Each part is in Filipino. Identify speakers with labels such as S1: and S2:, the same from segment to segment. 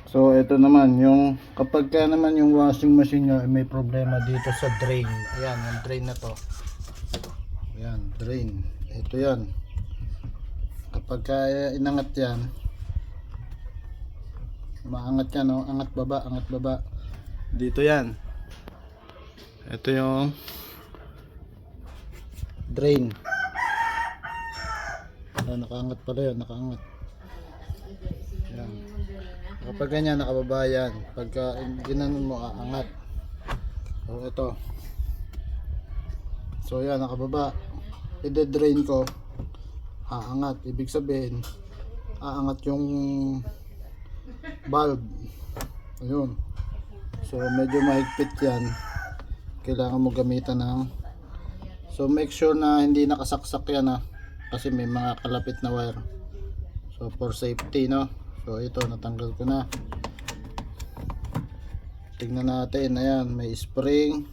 S1: So ito naman yung kapag ka naman yung washing machine nyo ay may problema dito sa drain. Ayan, yung drain na to. Ayan, drain. Ito yan. Kapag ka inangat yan, maangat yan, oh. Angat baba, angat baba. Dito yan. Ito yung drain. Nakaangat pala yun, nakaangat. Ayan. Kapag ganyan, nakababa yan. Pagka ginanon mo, aangat. So ito. So yan, nakababa. I-drain ko, aangat. Ibig sabihin, aangat yung valve. Ayun. So medyo mahigpit yan. Kailangan mo gamitan ng, so make sure na hindi nakasaksak yan, ha, kasi may mga kalapit na wire. So for safety, no. So ito, natanggal ko na. Tingnan natin. Ayan, may spring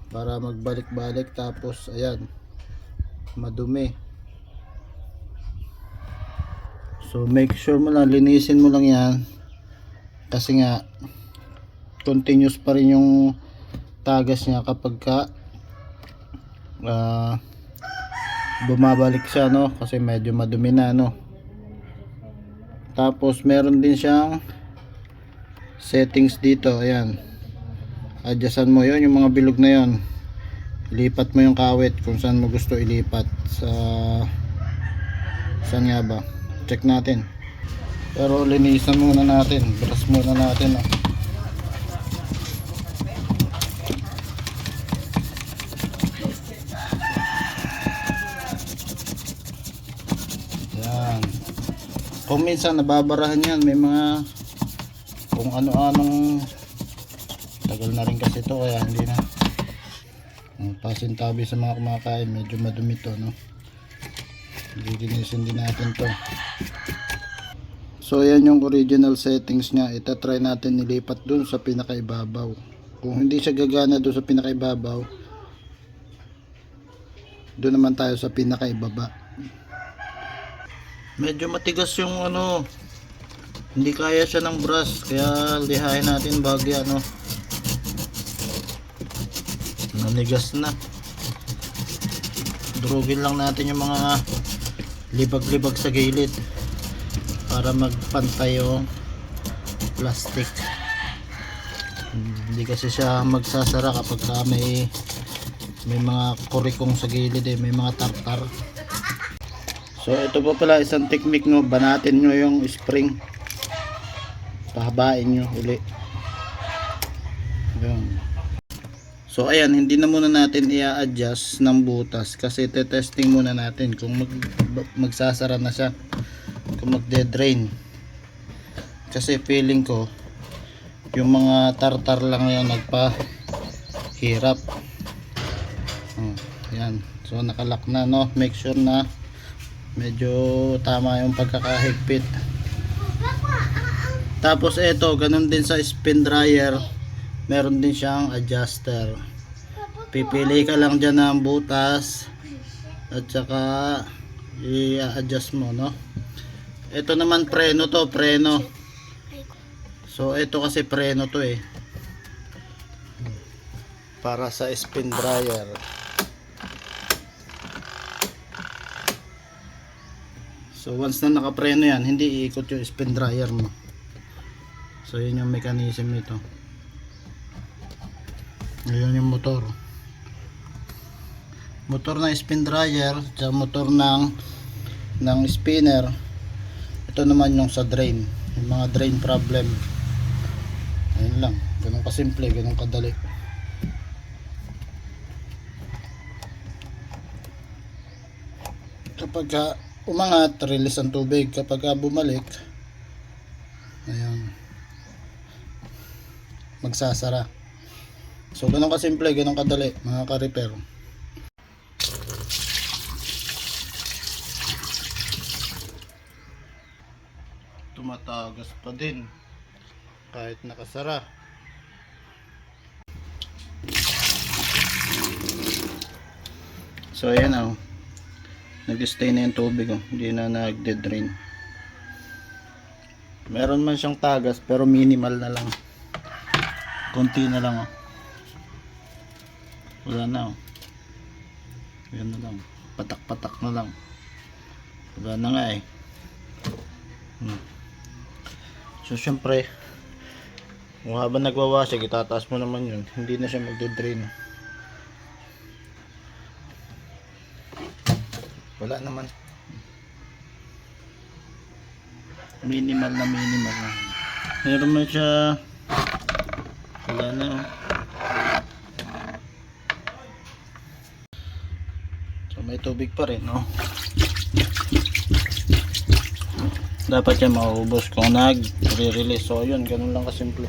S1: para magbalik-balik. Tapos ayan, madumi. So make sure mo lang, linisin mo lang yan, kasi nga continuous pa rin yung tagas niya kapag ka bumabalik siya, no, kasi medyo madumi na, no. Tapos meron din siyang settings dito. Ayan, adjustan mo yon, yung mga bilog na yon. Ilipat mo yung kawit kung saan mo gusto ilipat. Saan nga ba, check natin. Pero linisan muna natin, brush muna natin, oh. Ayan. Kung minsan nababarahan yan, may mga kung ano-anong, tagal na rin kasi ito kaya hindi na pasintabi sa mga kumakain, medyo madumi to, no. Lilinisin din natin to. So yan yung original settings nya. Itatry natin nilipat dun sa pinakaibabaw. Kung hindi siya gagana dun sa pinakaibabaw, dun naman tayo sa pinakaibaba. Medyo matigas yung ano, hindi kaya siya ng brush, kaya lihain natin bago ano, nanigas na. Durugin lang natin yung mga libag-libag sa gilid para magpantay yung plastic. Hindi kasi siya magsasara kapag may mga kurikong sa gilid, may mga tartar. So ito po pala isang technique, no, banatin nyo yung spring, pahabain nyo uli. Ayan. So ayan, hindi na muna natin i-adjust ng butas kasi te-testing muna natin kung magsasara na siya, kung magde-drain. Kasi feeling ko yung mga tartar lang yung nagpahirap. Ayan. So nakalock na, no. Make sure na medyo tama yung pagkakahigpit. Tapos ito, ganun din sa spin dryer, meron din siyang adjuster. Pipili ka lang dyan ng butas at saka i-adjust mo, no. Ito naman preno to, preno. So ito kasi preno to, para sa spin dryer. So once na nakapreno yan, hindi iikot yung spin dryer mo. So yun yung mechanism nito. Ngayon yung motor ng spin dryer at motor ng spinner. Ito naman yung sa drain, yung mga drain problem. Ayun lang, ganun kasimple, ganun kadali. Kapag umangat, release ang tubig. Kapag bumalik, ayan, magsasara. So ganun kasimple, ganun kadali, mga ka-repair. Tumatagas pa din kahit nakasara. So ayan, nag-stay na yung tubig, hindi na nagde-drain. Meron man siyang tagas pero minimal na lang. Konti na lang oh. Wala na oh. Yan na lang. Patak-patak na lang. Wala na nga eh. So syempre, kung habang nagwawasig, itataas mo naman yun. Hindi na siya magde-drain. Wala naman. Minimal na. Meron man siya. Wala na oh. So may tubig pa rin oh. Dapat yan mauubos kung nag-re-release. So yun, ganun lang kasimple.